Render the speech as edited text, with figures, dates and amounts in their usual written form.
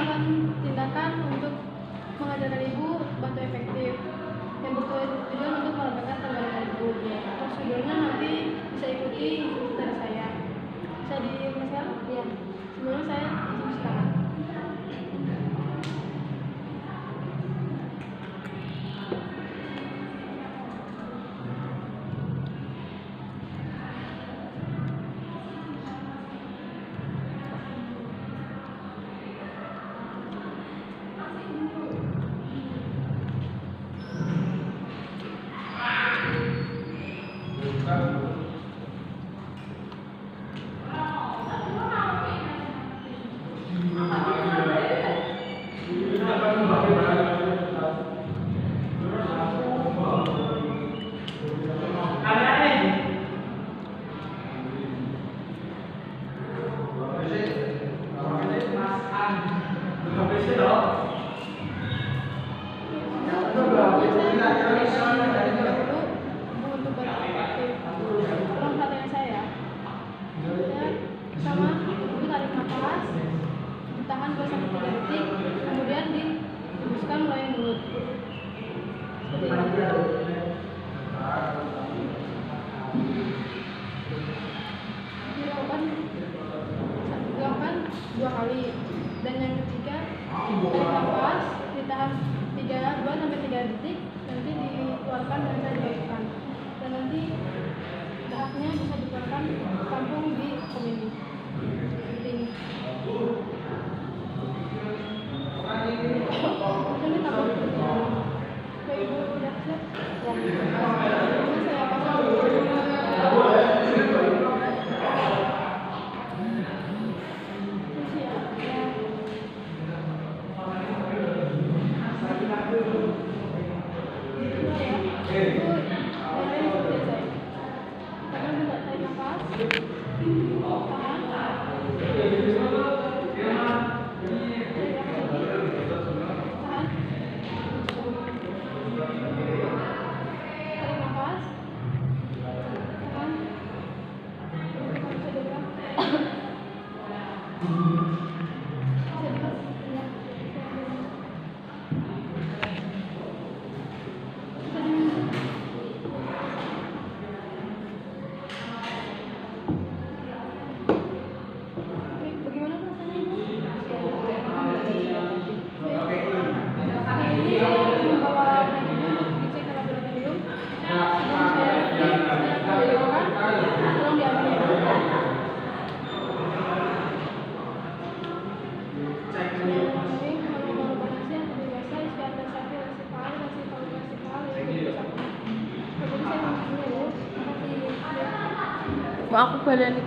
melakukan tindakan untuk mengajarkan ibu bantu efektif yang bertujuan untuk melembabkan tenggorokan ibu. Prosedurnya nanti bisa ikuti instruksi dari saya. Bisa dijelaskan? Iya. Sebelumnya saya izin silakan. Ditahan 2-3 detik, kemudian dihembuskan melalui mulut. Dilakukan 2 kali, dan yang ketiga tarik nafas, ditahan 2-3 detik, nanti dikeluarkan dan bisa dimasukkan, dan nanti dahaknya bisa dikeluarkan tampung di komedi. Seperti ini. Aku balen itu.